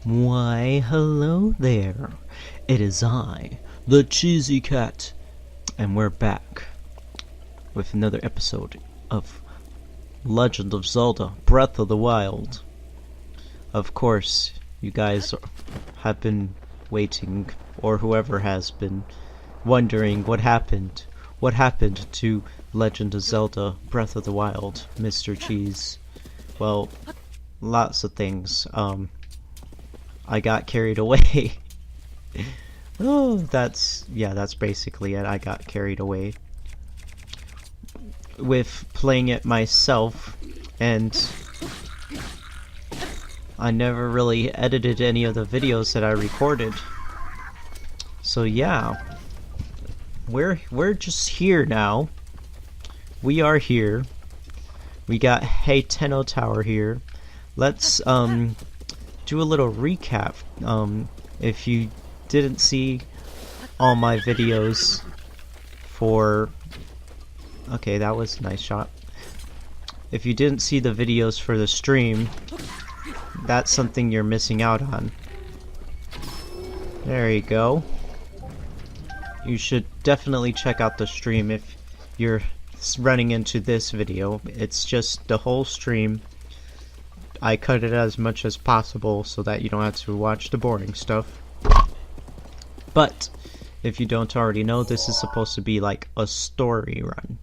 Why, hello there. It is I, the Cheesy Cat, and we're back with another episode of Legend of Zelda Breath of the Wild. Of course, you guys have been waiting, or whoever has been wondering what happened. What happened to Legend of Zelda Breath of the Wild, Mr. Cheese? Well, lots of things. I got carried away. Oh, that's basically it. I got carried away with playing it myself, and I never really edited any of the videos that I recorded. So yeah, we're just here now. We are here. We got Hateno Tower here. Let's do a little recap. If you didn't see all my videos for... Okay, that was a nice shot. If you didn't see the videos for the stream, that's something you're missing out on. There you go. You should definitely check out the stream if you're running into this video. It's just the whole stream. I cut it as much as possible so that you don't have to watch the boring stuff. But if you don't already know, this is supposed to be like a story run.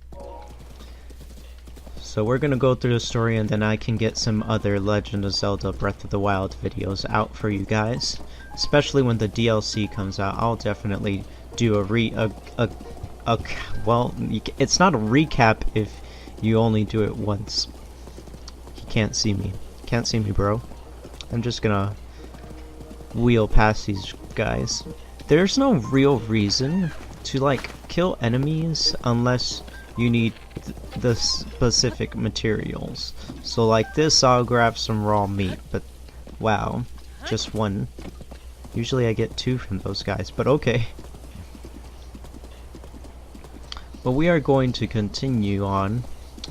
So we're gonna go through the story, and then I can get some other Legend of Zelda Breath of the Wild videos out for you guys. Especially when the DLC comes out, I'll definitely do well, it's not a recap if you only do it once. You can't see me. Can't see me, bro. I'm just gonna wheel past these guys. There's no real reason to like kill enemies unless you need the specific materials. So like this, I'll grab some raw meat, but wow, just one. Usually I get two from those guys, but okay. But we are going to continue on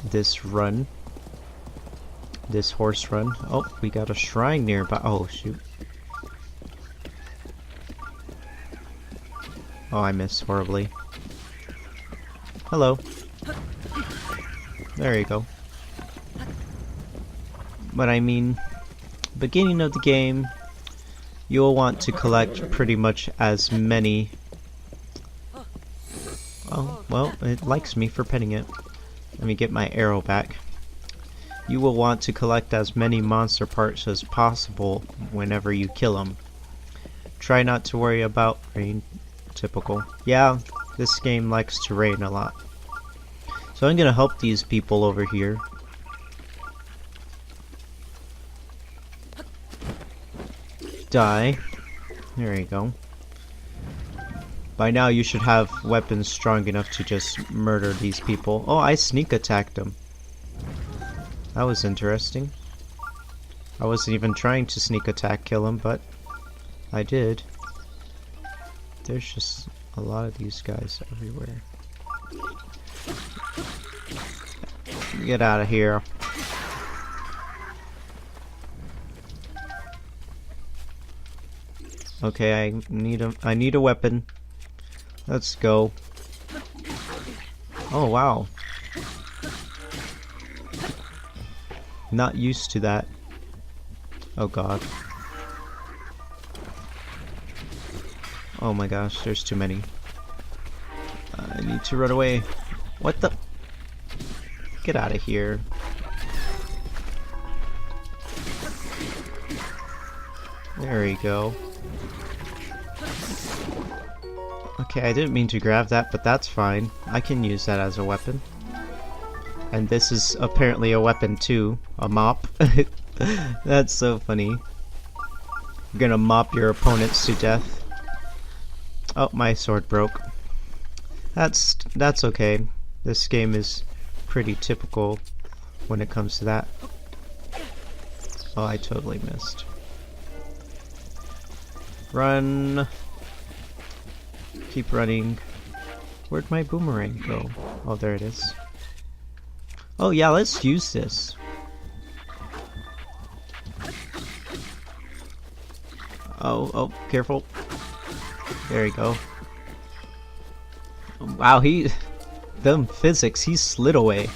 this run. This horse run. Oh, we got a shrine nearby. Oh, shoot. Oh, I missed horribly. Hello. There you go. But I mean, beginning of the game, you'll want to collect pretty much as many... Oh, well, it likes me for petting it. Let me get my arrow back. You will want to collect as many monster parts as possible whenever you kill them. Try not to worry about rain. Typical. Yeah, this game likes to rain a lot. So I'm gonna help these people over here. Die. There you go. By now you should have weapons strong enough to just murder these people. Oh, I sneak attacked them. That was interesting. I wasn't even trying to sneak attack kill him, but I did. There's just a lot of these guys everywhere. Get out of here. Okay, I need a weapon. Let's go. Oh wow. Not used to that. Oh god. Oh my gosh, there's too many. I need to run away. What the? Get out of here. There we go. Okay, I didn't mean to grab that, but that's fine. I can use that as a weapon. And this is apparently a weapon too. A mop. That's so funny. You're gonna mop your opponents to death. Oh, my sword broke. That's okay. This game is pretty typical when it comes to that. Oh, I totally missed. Run. Keep running. Where'd my boomerang go? Oh, there it is. Oh yeah, let's use this. Oh, oh, careful. There you go. Wow, them physics, he slid away.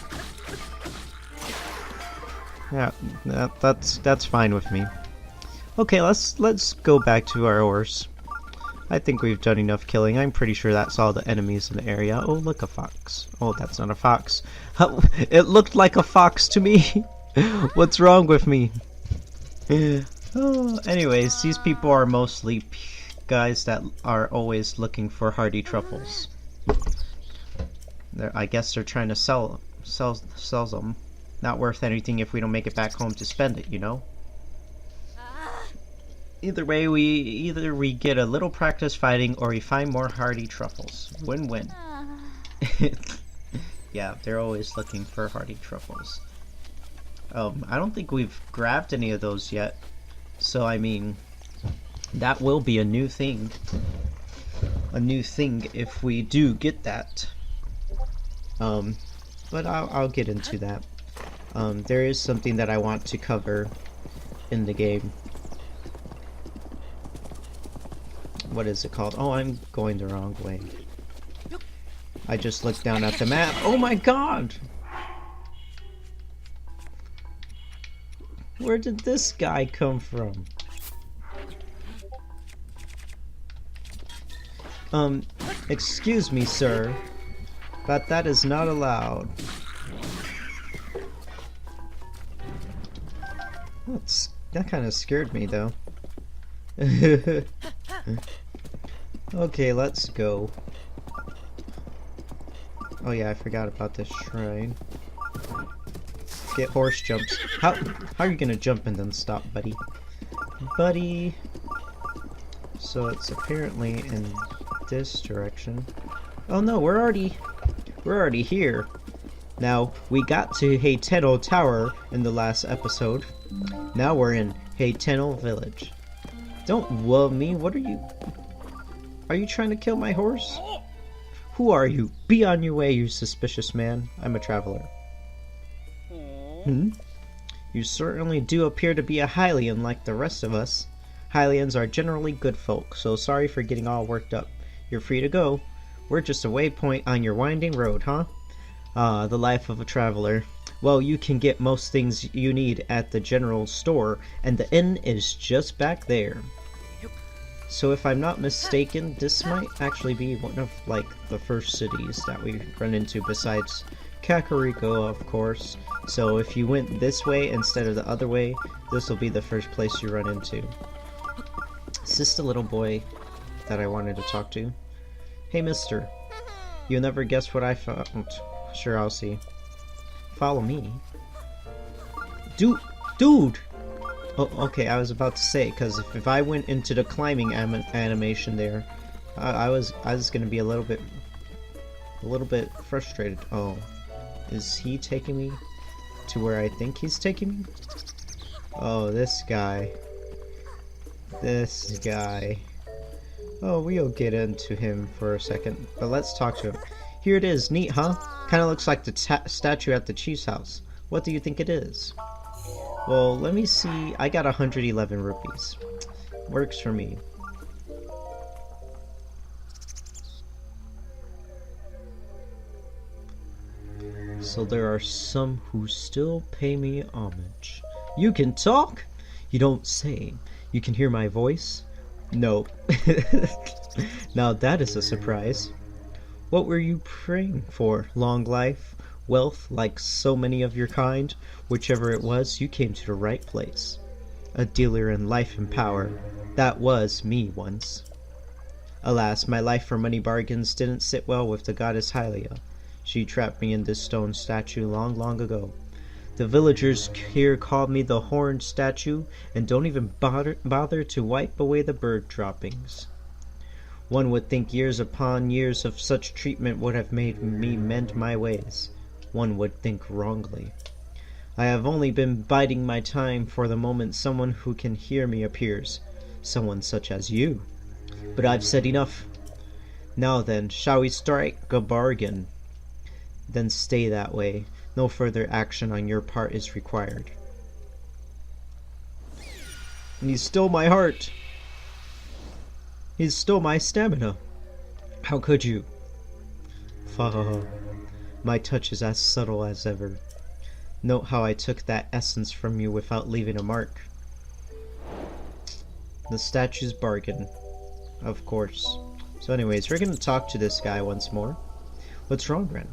Yeah, that's fine with me. Okay, let's go back to our horse. I think we've done enough killing. I'm pretty sure that's all the enemies in the area. Oh, look, a fox. Oh, that's not a fox. It looked like a fox to me. What's wrong with me? Oh, anyways, these people are mostly guys that are always looking for hardy truffles. I guess they're trying to sell them. Not worth anything if we don't make it back home to spend it, you know? Either way, we get a little practice fighting or we find more hardy truffles. Win-win. Yeah, they're always looking for hardy truffles. I don't think we've grabbed any of those yet. So, I mean, that will be a new thing. A new thing if we do get that. But I'll get into that. There is something that I want to cover in the game. What is it called? Oh, I'm going the wrong way. I just looked down at the map. Oh my god! Where did this guy come from? Excuse me, sir, but that is not allowed. That kind of scared me, though. Okay, let's go. Oh yeah, I forgot about this shrine. Get horse jumps. How are you gonna jump and then stop, buddy? Buddy. So it's apparently in this direction. Oh no, we're already here. Now, we got to Hateno Tower in the last episode. Now we're in Hateno Village. Don't whoa me, what are you? Are you trying to kill my horse? Who are you? Be on your way, you suspicious man. I'm a traveler. You certainly do appear to be a Hylian like the rest of us. Hylians are generally good folk, so sorry for getting all worked up. You're free to go. We're just a waypoint on your winding road, huh? Ah, the life of a traveler. Well, you can get most things you need at the general store, and the inn is just back there. So if I'm not mistaken, this might actually be one of, like, the first cities that we run into besides Kakariko, of course. So if you went this way instead of the other way, this will be the first place you run into. Is this the little boy that I wanted to talk to? Hey, mister. You'll never guess what I found. Sure, I'll see. Follow me. Dude! Oh, okay, I was about to say, because if I went into the climbing animation there, I was gonna be a little bit frustrated. Oh, is he taking me to where I think he's taking me? Oh, this guy. This guy. Oh, we'll get into him for a second, but let's talk to him. Here it is. Neat, huh? Kinda looks like the statue at the chief's house. What do you think it is? Well, let me see. I got 111 rupees. Works for me. So there are some who still pay me homage. You can talk? You don't say. You can hear my voice? No. Now that is a surprise. What were you praying for? Long life? Wealth, like so many of your kind? Whichever it was, you came to the right place. A dealer in life and power. That was me once. Alas, my life for money bargains didn't sit well with the goddess Hylia. She trapped me in this stone statue long, long ago. The villagers here called me the horned statue and don't even bother to wipe away the bird droppings. One would think years upon years of such treatment would have made me mend my ways. One would think wrongly. I have only been biding my time for the moment someone who can hear me appears. Someone such as you. But I've said enough. Now then, shall we strike a bargain? Then stay that way. No further action on your part is required. And you stole my heart. He stole my stamina. How could you? Fa. My touch is as subtle as ever. Note how I took that essence from you without leaving a mark. The statue's bargain. Of course. So anyways, we're gonna talk to this guy once more. What's wrong, Ren?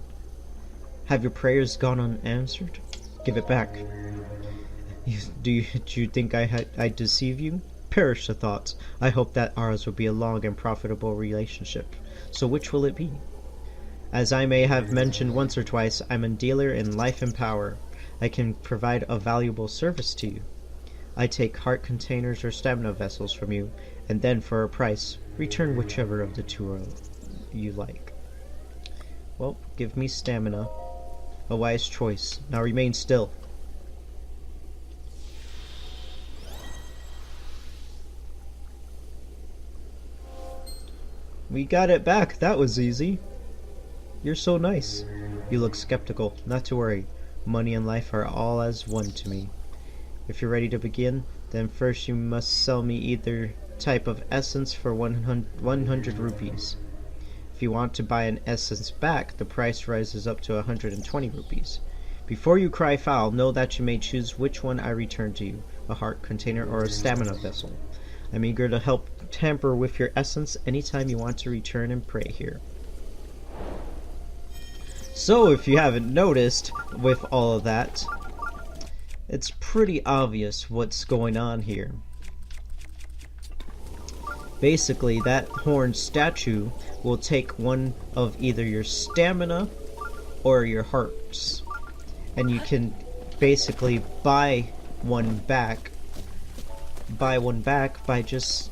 Have your prayers gone unanswered? Give it back. Do you think I'd deceive you? Perish the thoughts. I hope that ours will be a long and profitable relationship. So which will it be? As I may have mentioned once or twice, I'm a dealer in life and power. I can provide a valuable service to you. I take heart containers or stamina vessels from you, and then for a price, return whichever of the two you like. Well, give me stamina. A wise choice. Now remain still. We got it back. That was easy. You're so nice. You look skeptical. Not to worry. Money and life are all as one to me. If you're ready to begin, then first you must sell me either type of essence for 100 rupees. If you want to buy an essence back, the price rises up to 120 rupees. Before you cry foul, know that you may choose which one I return to you, a heart container or a stamina vessel. I'm eager to help tamper with your essence anytime you want to return and pray here. So, if you haven't noticed, with all of that, it's pretty obvious what's going on here. Basically, that horned statue will take one of either your stamina or your hearts. And you can basically buy one back by just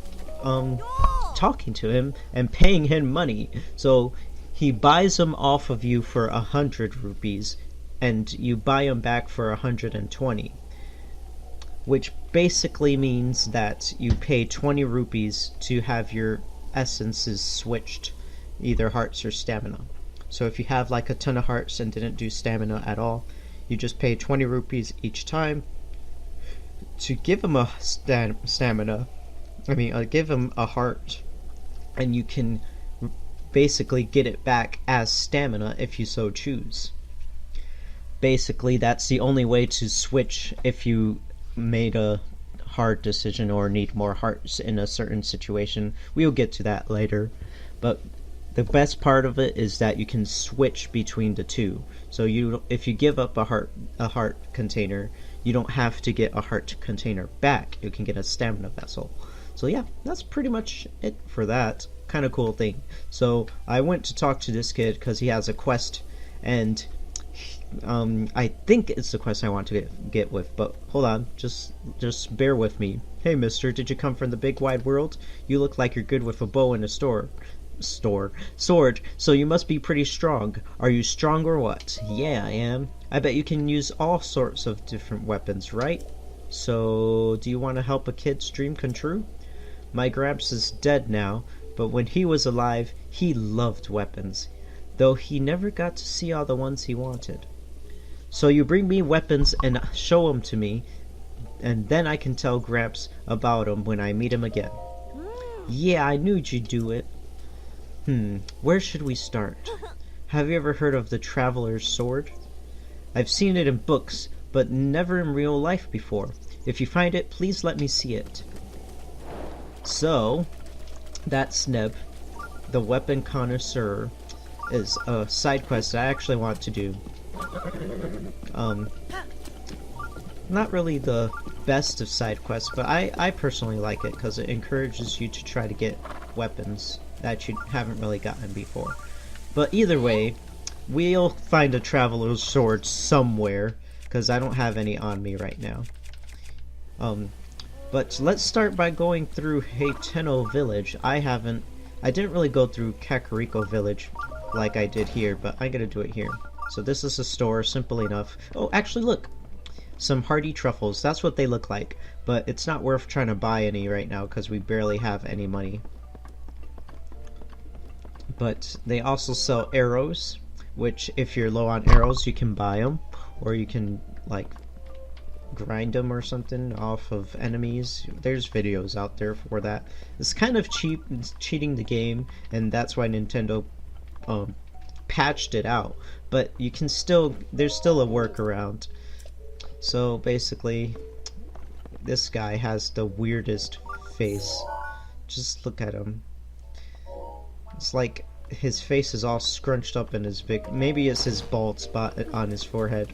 talking to him and paying him money. So he buys them off of you for 100 rupees, and you buy them back for 120, which basically means that you pay 20 rupees to have your essences switched, either hearts or stamina. So if you have like a ton of hearts and didn't do stamina at all, you just pay 20 rupees each time to give him a give him a heart, and you can basically get it back as stamina if you so choose. Basically, that's the only way to switch if you made a hard decision or need more hearts in a certain situation. We'll get to that later, but the best part of it is that you can switch between the two. So if you give up a heart container, you don't have to get a heart container back. You can get a stamina vessel. So yeah, that's pretty much it for that. Kind of cool thing. So I went to talk to this kid because he has a quest, and I think it's the quest I want to get with, but hold on, just bear with me. Hey mister, did you come from the big wide world? You look like you're good with a bow and a sword, so you must be pretty strong. Are you strong or what? Yeah, I am. I bet you can use all sorts of different weapons, right? So, do you want to help a kid's dream come true? My Gramps is dead now, but when he was alive, he loved weapons, though he never got to see all the ones he wanted. So you bring me weapons and show them to me, and then I can tell Gramps about them when I meet him again. Yeah, I knew you'd do it. Where should we start? Have you ever heard of the Traveler's Sword? I've seen it in books, but never in real life before. If you find it, please let me see it. So, that's Neb, the weapon connoisseur, is a side quest that I actually want to do. Not really the best of side quests, but I personally like it because it encourages you to try to get weapons that you haven't really gotten before. But either way, we'll find a Traveler's Sword somewhere, because I don't have any on me right now. But let's start by going through Hateno Village. I didn't really go through Kakariko Village like I did here, but I'm gonna do it here. So this is a store, simple enough. Oh, actually look! Some hardy truffles, that's what they look like. But it's not worth trying to buy any right now, because we barely have any money. But they also sell arrows, which if you're low on arrows, you can buy them. Or you can, like, grind them or something off of enemies. There's videos out there for that. It's kind of cheap, it's cheating the game, and that's why Nintendo patched it out. But you can still, there's still a workaround. So basically, this guy has the weirdest face. Just look at him. It's like his face is all scrunched up in his big, maybe it's his bald spot on his forehead.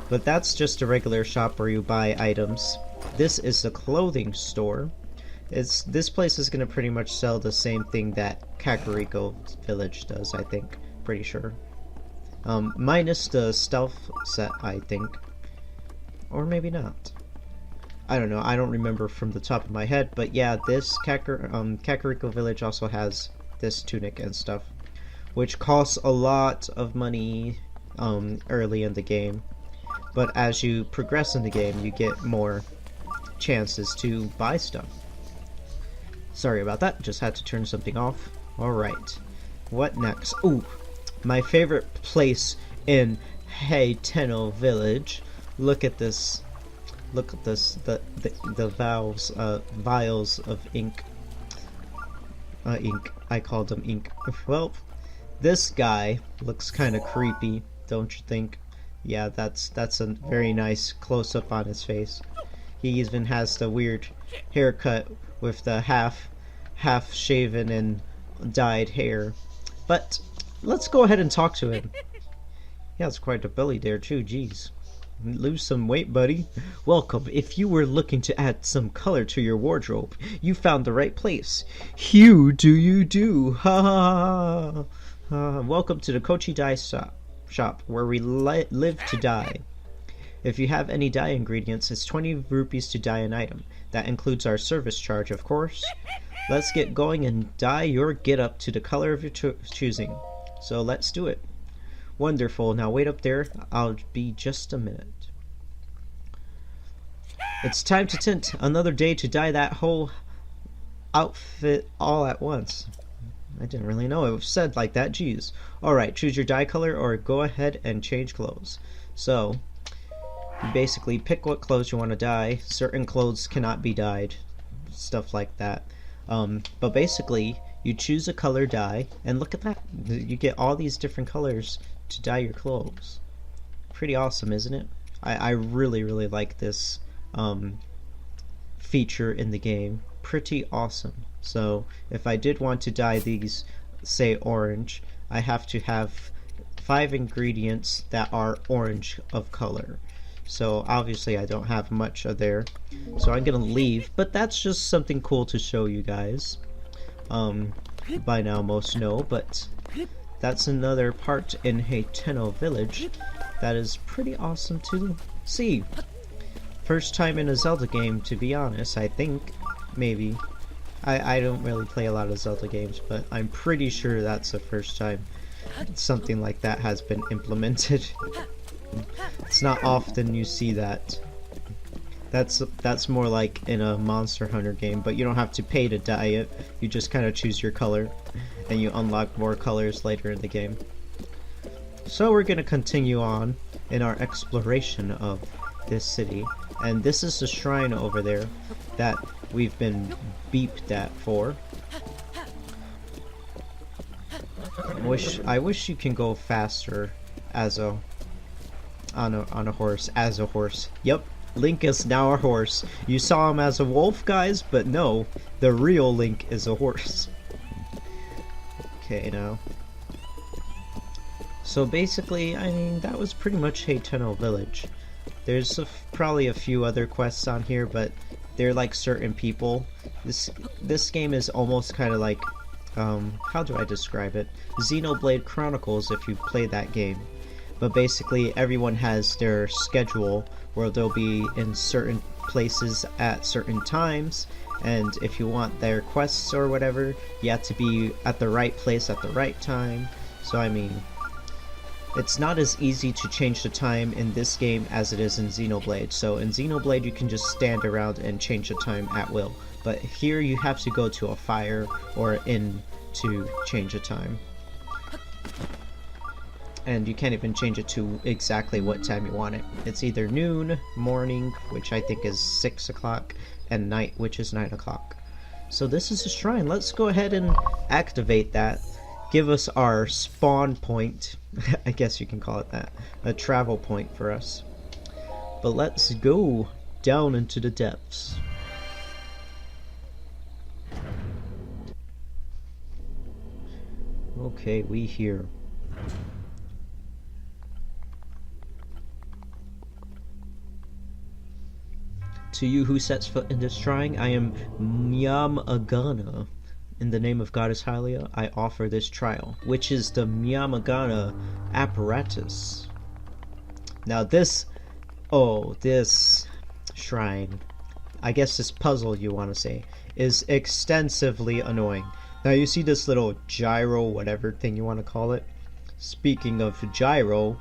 But that's just a regular shop where you buy items. This is the clothing store. This place is gonna pretty much sell the same thing that Kakariko Village does, I think. Pretty sure. Minus the stealth set, I think. Or maybe not. I don't know, I don't remember from the top of my head, but yeah, this Kakariko Village also has this tunic and stuff, which costs a lot of money early in the game. But as you progress in the game, you get more chances to buy stuff. Sorry about that, just had to turn something off. Alright, what next? Ooh, my favorite place in Hateno Village. Look at this. Look at this. The vials of ink. Ink. I called them ink. Well, this guy looks kind of creepy, don't you think? Yeah, that's a very nice close-up on his face. He even has the weird haircut with the half shaven and dyed hair. But let's go ahead and talk to him. Yeah, it's quite a belly there too, jeez. Lose some weight, buddy. Welcome. If you were looking to add some color to your wardrobe, you found the right place. Hue do you do. Ha ha ha. Welcome to the Kochi Dye Shop, where we live to dye. If you have any dye ingredients, it's 20 rupees to dye an item. That includes our service charge, of course. Let's get going and dye your get-up to the color of your choosing. So let's do it. Wonderful. Now wait up there. I'll be just a minute. It's time to tint. Another day to dye that whole outfit all at once. I didn't really know it was said like that. Jeez. Alright, choose your dye color or go ahead and change clothes. So, you basically pick what clothes you want to dye. Certain clothes cannot be dyed. Stuff like that. But basically, you choose a color dye, and look at that. You get all these different colors to dye your clothes. Pretty awesome, isn't it? I really, really like this feature in the game. Pretty awesome. So if I did want to dye these, say orange, I have to have 5 ingredients that are orange of color. So obviously I don't have much of there, so I'm gonna leave, but that's just something cool to show you guys. By now most know, but that's another part in Hateno Village that is pretty awesome to see. First time in a Zelda game, to be honest, I think. Maybe. I don't really play a lot of Zelda games, but I'm pretty sure that's the first time something like that has been implemented. It's not often you see that. That's more like in a Monster Hunter game, but you don't have to pay to dye it. You just kind of choose your color, and you unlock more colors later in the game. So we're gonna continue on in our exploration of this city, and this is the shrine over there that we've been beeped at for. I wish you can go faster as on a horse. As a horse. Yep, Link is now a horse. You saw him as a wolf, guys, but no, the real Link is a horse. Okay, now. So basically, I mean, that was pretty much Hateno Village. There's probably a few other quests on here, but they're like certain people. This game is almost kind of like, how do I describe it? Xenoblade Chronicles, if you play that game. But basically, everyone has their schedule where they'll be in certain places at certain times, and if you want their quests or whatever, you have to be at the right place at the right time. So I mean, it's not as easy to change the time in this game as it is in Xenoblade. So in Xenoblade you can just stand around and change the time at will, but here you have to go to a fire or an inn to change the time. and you can't even change it to exactly what time you want it. It's either noon, morning, which I think is 6 o'clock, and night, which is 9 o'clock. So this is a shrine. Let's go ahead and activate that. Give us our spawn point. I guess you can call it that. A travel point for us. But let's go down into the depths. Okay, we here. To you who sets foot in this shrine, I am Nyamagana. In the name of Goddess Hylia, I offer this trial, which is the Nyamagana apparatus. Now this shrine, I guess this puzzle you want to say, is extensively annoying. Now you see this little gyro, whatever thing you want to call it. Speaking of gyro,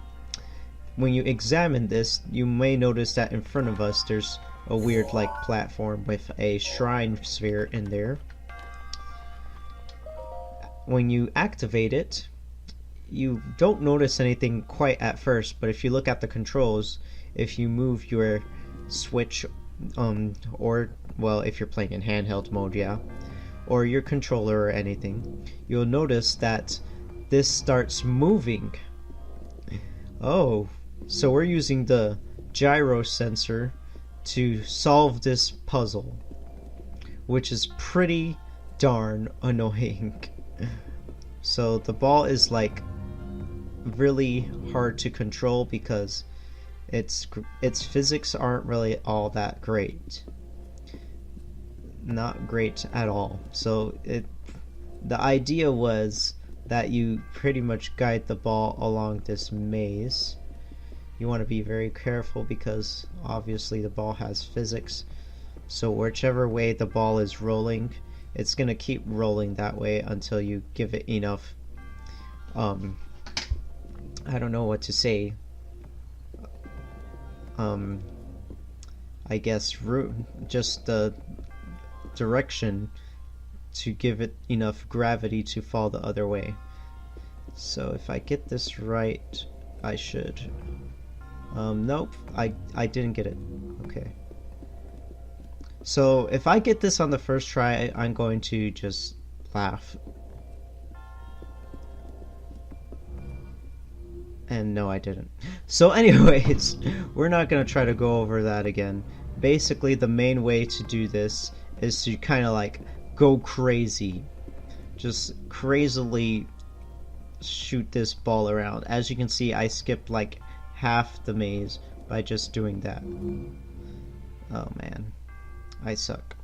when you examine this, you may notice that in front of us there's a weird like platform with a shrine sphere in there. When you activate it, you don't notice anything quite at first, but if you look at the controls, if you move your switch, or, well, if you're playing in handheld mode, yeah, or your controller or anything, you'll notice that this starts moving. Oh, so we're using the gyro sensor to solve this puzzle, which is pretty darn annoying. So the ball is like really hard to control because its physics aren't really all that great. Not great at all. So the idea was that you pretty much guide the ball along this maze. You want to be very careful because obviously the ball has physics. So whichever way the ball is rolling, it's gonna keep rolling that way until you give it enough, I don't know what to say, I guess just the direction to give it enough gravity to fall the other way. So if I get this right, I should. Nope, I didn't get it. Okay. So if I get this on the first try, I'm going to just laugh. And no, I didn't. So anyways, we're not going to try to go over that again. Basically, the main way to do this is to kind of like go crazy. Just crazily shoot this ball around. As you can see, I skipped like half the maze by just doing that. Oh man, I suck.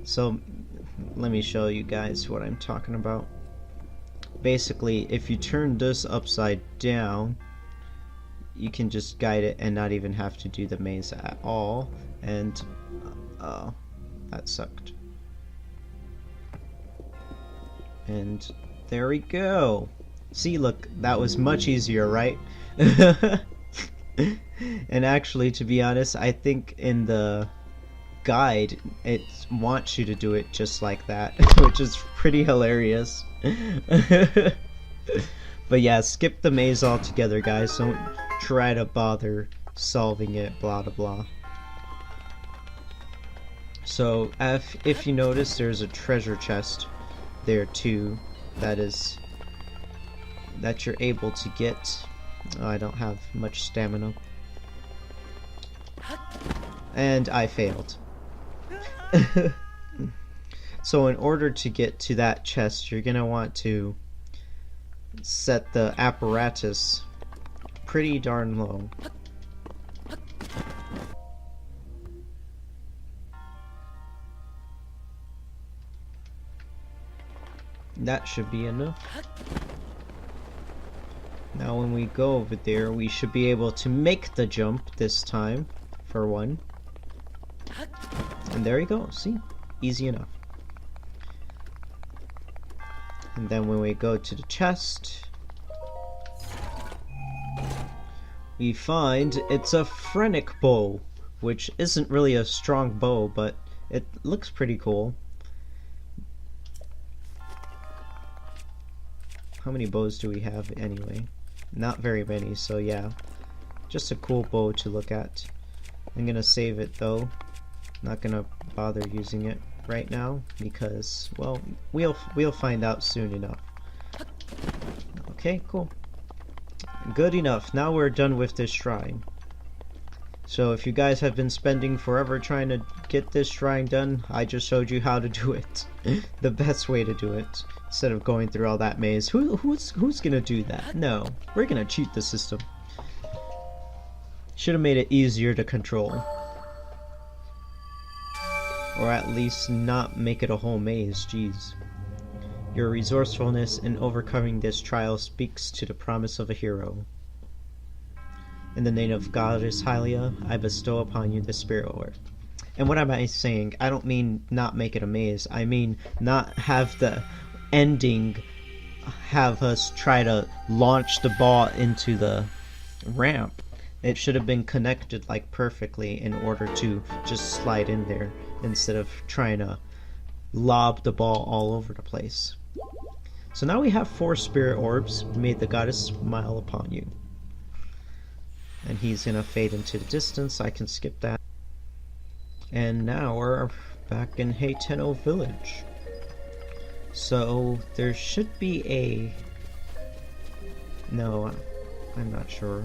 So let me show you guys what I'm talking about. Basically, if you turn this upside down, you can just guide it and not even have to do the maze at all. And that sucked. And there we go. See, look, that was much easier, right? And actually, to be honest, I think in the guide it wants you to do it just like that, which is pretty hilarious. But yeah, skip the maze altogether, guys. Don't try to bother solving it, blah blah blah. So if you notice, there's a treasure chest there too that you're able to get. Oh, I don't have much stamina. And I failed. So in order to get to that chest, you're gonna want to set the apparatus pretty darn low. That should be enough. Now when we go over there, we should be able to make the jump this time, for one. And there you go, see? Easy enough. And then when we go to the chest, we find it's a phrenic bow, which isn't really a strong bow, but it looks pretty cool. How many bows do we have anyway? Not very many, so yeah. Just a cool bow to look at. I'm gonna save it though. Not gonna bother using it right now because, well, we'll find out soon enough. Okay, cool. Good enough. Now we're done with this shrine. So if you guys have been spending forever trying to get this shrine done, I just showed you how to do it. The best way to do it. Instead of going through all that maze. Who's gonna do that? No. We're gonna cheat the system. Should have made it easier to control. Or at least not make it a whole maze, jeez. Your resourcefulness in overcoming this trial speaks to the promise of a hero. In the name of Goddess Hylia, I bestow upon you the spirit orb. And what am I saying? I don't mean not make it a maze. I mean not have the ending have us try to launch the ball into the ramp. It should have been connected like perfectly in order to just slide in there instead of trying to lob the ball all over the place. So now we have 4 spirit orbs. May the goddess smile upon you. And he's gonna fade into the distance. I can skip that. And now we're back in Hateno village. So there should be a... No, I'm not sure.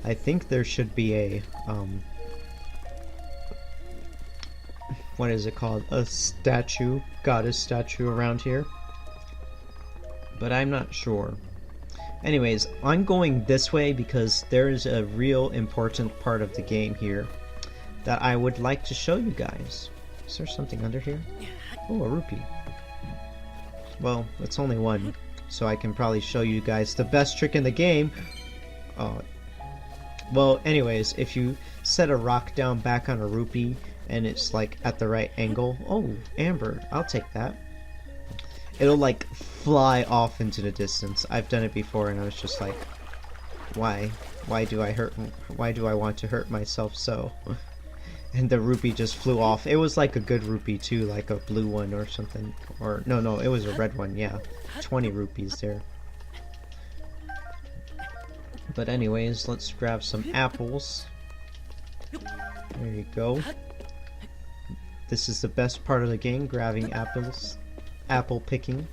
I think there should be a, what is it called? A statue, goddess statue around here. But I'm not sure. Anyways, I'm going this way because there is a real important part of the game here that I would like to show you guys. Is there something under here? Oh, a rupee. Well, it's only one, so I can probably show you guys the best trick in the game. Well, anyways, if you set a rock down back on a rupee and it's like at the right angle, oh, amber, I'll take that. It'll like fly off into the distance. I've done it before and I was just like, why? Why do I want to hurt myself so? And the rupee just flew off. It was like a good rupee too, like a blue one or something. Or no, it was a red one, yeah. 20 rupees there. But anyways, let's grab some apples. There you go. This is the best part of the game, grabbing apples. Apple picking.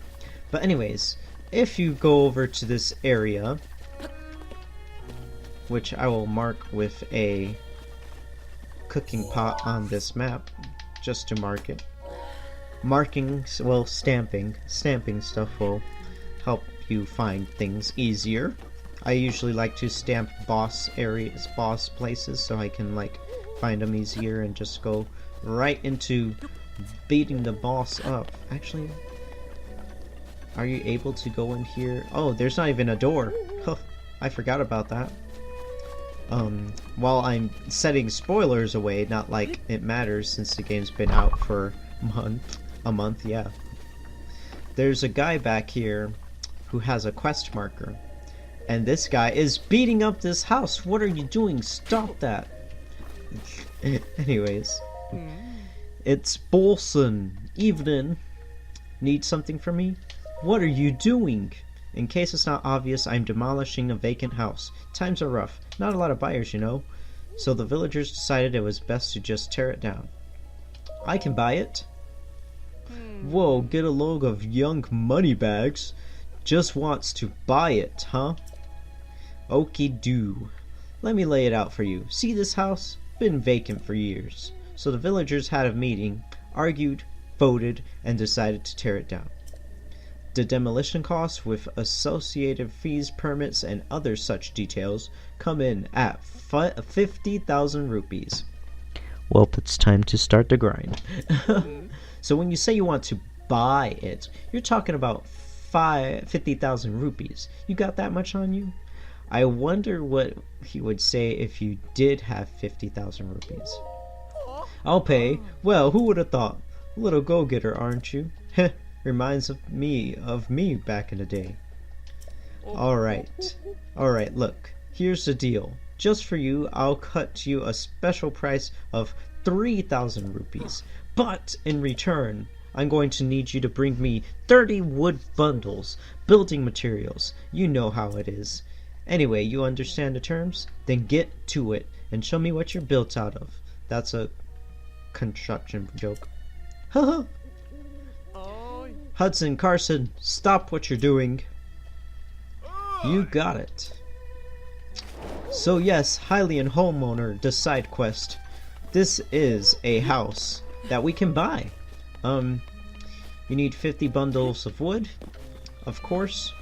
But anyways, if you go over to this area, which I will mark with a cooking pot on this map, just to mark it. Marking, well, stamping stuff will help you find things easier. I usually like to stamp boss areas, boss places, so I can like find them easier and just go right into beating the boss up. Actually, are you able to go in here? Oh, there's not even a door. Huh, I forgot about that. While I'm setting spoilers away, not like it matters since the game's been out for a month, yeah. There's a guy back here who has a quest marker. And this guy is beating up this house. What are you doing? Stop that. Anyways. It's Bolson. Evening. Need something from me? What are you doing? In case it's not obvious, I'm demolishing a vacant house. Times are rough. Not a lot of buyers, you know. So the villagers decided it was best to just tear it down. I can buy it. Whoa, get a load of young moneybags. Just wants to buy it, huh? Okie doo. Let me lay it out for you. See this house? Been vacant for years. So the villagers had a meeting, argued, voted, and decided to tear it down. The demolition costs with associated fees, permits, and other such details come in at 50,000 rupees. Well, it's time to start the grind. So when you say you want to buy it, you're talking about 50,000 rupees. You got that much on you? I wonder what he would say if you did have 50,000 rupees. I'll pay. Well, who would have thought? A little go-getter, aren't you? Heh, reminds me back in the day. Alright, look. Here's the deal. Just for you, I'll cut you a special price of 3,000 rupees. But in return, I'm going to need you to bring me 30 wood bundles, building materials. You know how it is. Anyway, you understand the terms? Then get to it and show me what you're built out of. That's a construction joke. Haha. Hudson, Carson, stop what you're doing. You got it. So yes, Hylian homeowner, the side quest. This is a house that we can buy. You need 50 bundles of wood, of course.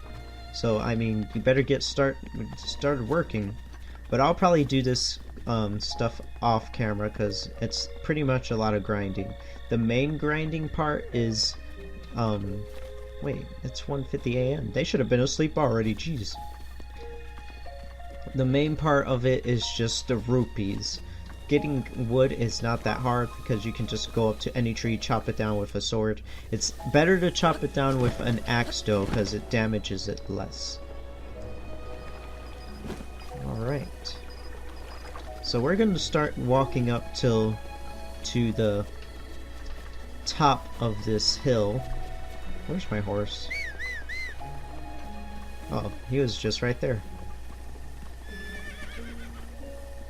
So I mean, you better get started working. But I'll probably do this stuff off camera because it's pretty much a lot of grinding. The main grinding part is wait, it's 1:50 a.m. They should have been asleep already, jeez. The main part of it is just the rupees. Getting wood is not that hard because you can just go up to any tree, chop it down with a sword. It's better to chop it down with an axe though because it damages it less. Alright. So we're going to start walking up to the top of this hill. Where's my horse? Oh, he was just right there.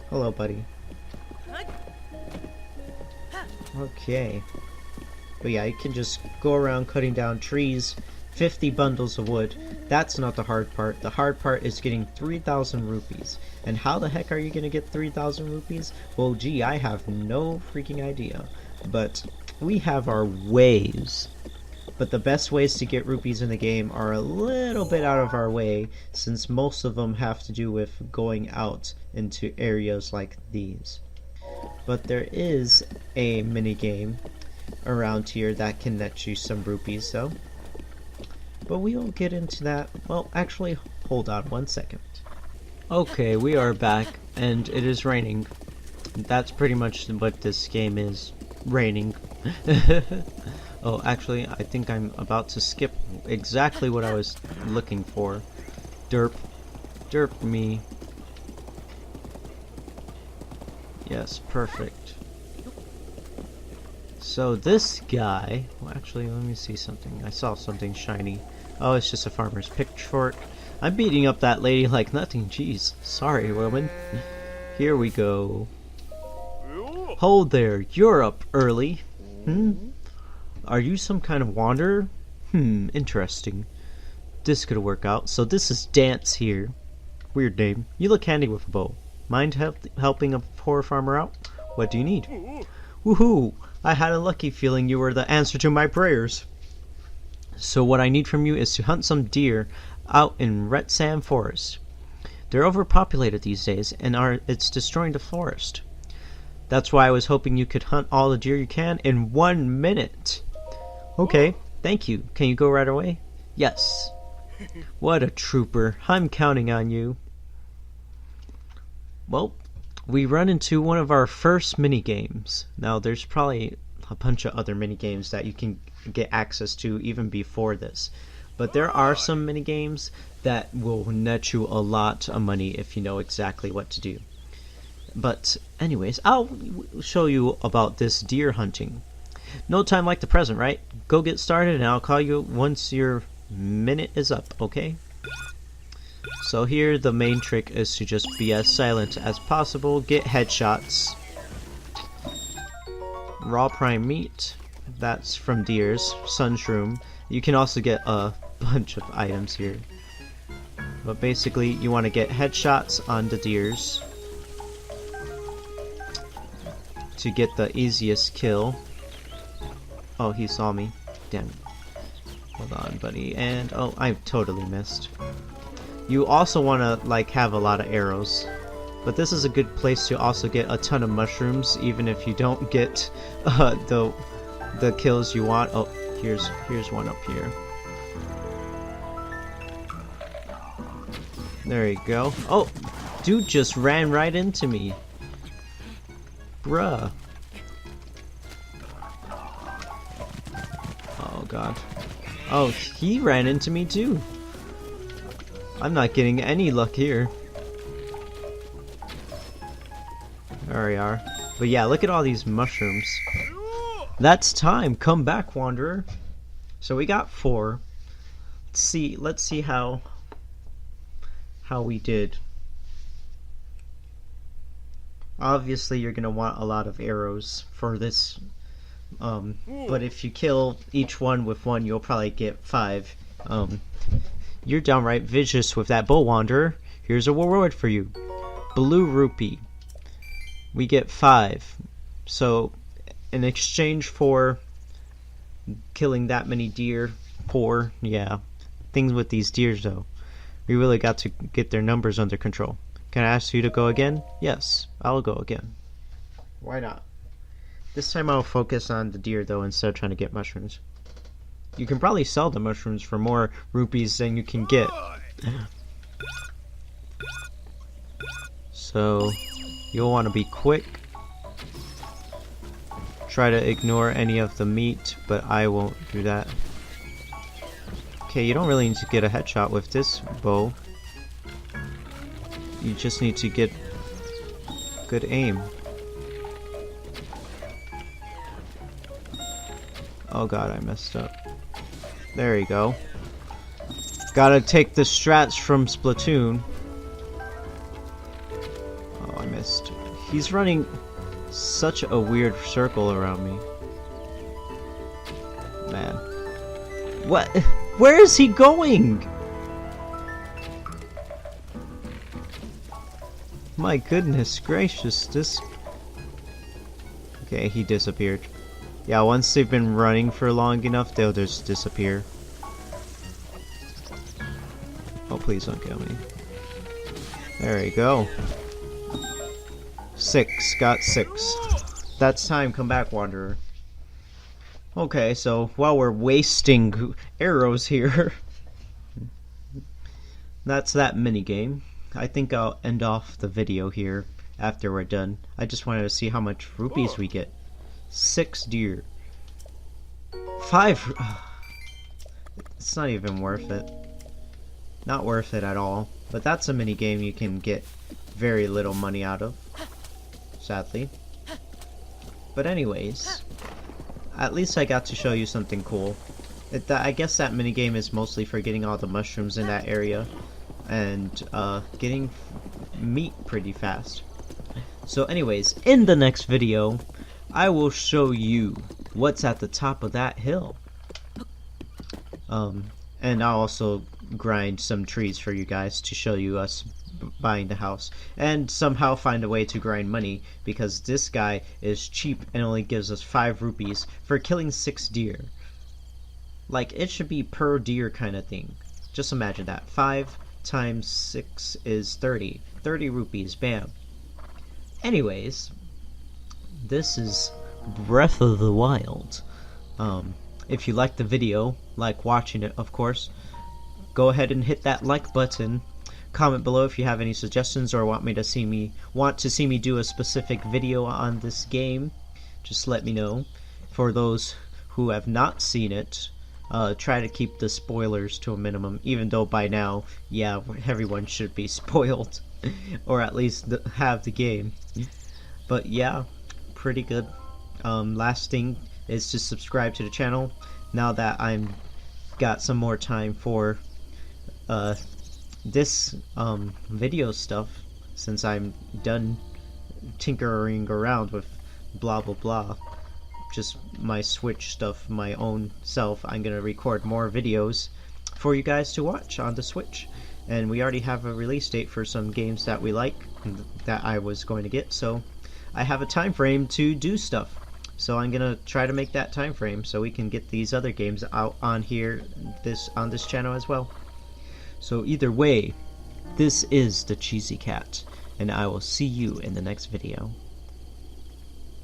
Hello, buddy. Okay. But yeah, you can just go around cutting down trees. 50 bundles of wood. That's not the hard part. The hard part is getting 3,000 rupees. And how the heck are you gonna get 3,000 rupees? Well, gee, I have no freaking idea. But we have our ways. But the best ways to get rupees in the game are a little bit out of our way, since most of them have to do with going out into areas like these. But there is a mini game around here that can net you some rupees though. But we will get into that. Well, actually, hold on 1 second. Okay, we are back, and it is raining. That's pretty much what this game is. Raining. Oh, actually, I think I'm about to skip exactly what I was looking for. Derp. Derp me. Yes, perfect. So this guy... Well, actually, let me see something. I saw something shiny. Oh, it's just a farmer's pitchfork. I'm beating up that lady like nothing. Jeez. Sorry, woman. Here we go. Hold there. You're up early. Are you some kind of wanderer? Interesting. This could work out. So this is Dance here. Weird name. You look handy with a bow. Mind helping a poor farmer out? What do you need? Woohoo! I had a lucky feeling you were the answer to my prayers. So what I need from you is to hunt some deer out in Retsam Forest. They're overpopulated these days, and it's destroying the forest. That's why I was hoping you could hunt all the deer you can in 1 minute. Okay, thank you. Can you go right away? Yes. What a trooper. I'm counting on you. Well, we run into one of our first mini-games. Now, there's probably a bunch of other mini-games that you can get access to even before this. But there are some mini-games that will net you a lot of money if you know exactly what to do. But anyways, I'll show you about this deer hunting. No time like the present, right? Go get started and I'll call you once your minute is up, okay? So here the main trick is to just be as silent as possible, get headshots. Raw prime meat, that's from deers, sunshroom. You can also get a bunch of items here. But basically you want to get headshots on the deers to get the easiest kill. Oh, he saw me. Damn it. Hold on, buddy. And, oh, I totally missed. You also want to, like, have a lot of arrows. But this is a good place to also get a ton of mushrooms, even if you don't get the kills you want. Oh, here's one up here. There you go. Oh, dude just ran right into me. Bruh. Oh god. Oh, he ran into me too. I'm not getting any luck here. There we are. But yeah, look at all these mushrooms. That's time. Come back, wanderer. So we got 4. Let's see how how we did. Obviously, you're gonna want a lot of arrows for this, but if you kill each one with one, you'll probably get 5. You're downright vicious with that bow wanderer. Here's a reward for you. Blue rupee. We get 5. So, in exchange for killing that many deer, yeah. Things with these deers though. We really got to get their numbers under control. Can I ask you to go again? Yes, I'll go again. Why not? This time I'll focus on the deer though instead of trying to get mushrooms. You can probably sell the mushrooms for more rupees than you can get. So, you'll want to be quick. Try to ignore any of the meat, but I won't do that. Okay, you don't really need to get a headshot with this bow. You just need to get good aim. Oh god, I messed up. There you go. Gotta take the strats from Splatoon. Oh, I missed. He's running such a weird circle around me. Man. What? Where is he going? My goodness gracious, this... Okay, he disappeared. Yeah, once they've been running for long enough, they'll just disappear. Oh, please don't kill me. There you go. 6. Got 6. That's time. Come back, Wanderer. Okay, so while we're wasting arrows here... that's that minigame. I think I'll end off the video here after we're done. I just wanted to see how much rupees we get. 6 deer. 5... It's not even worth it. Not worth it at all. But that's a minigame you can get very little money out of. Sadly. But anyways, at least I got to show you something cool. I guess that minigame is mostly for getting all the mushrooms in that area and getting meat pretty fast. So anyways, in the next video, I will show you what's at the top of that hill. And I'll also grind some trees for you guys to show you us buying the house. And somehow find a way to grind money, because this guy is cheap and only gives us 5 rupees for killing 6 deer. Like, it should be per deer kind of thing. Just imagine that. 5 times 6 is 30. 30 rupees, bam. Anyways, this is Breath of the Wild. If you liked the video, like watching it of course, go ahead and hit that like button. Comment below if you have any suggestions or want to see me do a specific video on this game. Just let me know. For those who have not seen it, try to keep the spoilers to a minimum, even though by now, yeah, everyone should be spoiled. Or at least have the game. But yeah, pretty good. Last thing is to subscribe to the channel now that I'm got some more time for this video stuff, since I'm done tinkering around with blah blah blah, just my Switch stuff, my own self. I'm gonna record more videos for you guys to watch on the Switch, and we already have a release date for some games that we like that I was going to get, so I have a time frame to do stuff. So I'm gonna try to make that time frame so we can get these other games out on here, on this channel as well. So either way, this is the Cheesy Cat, and I will see you in the next video.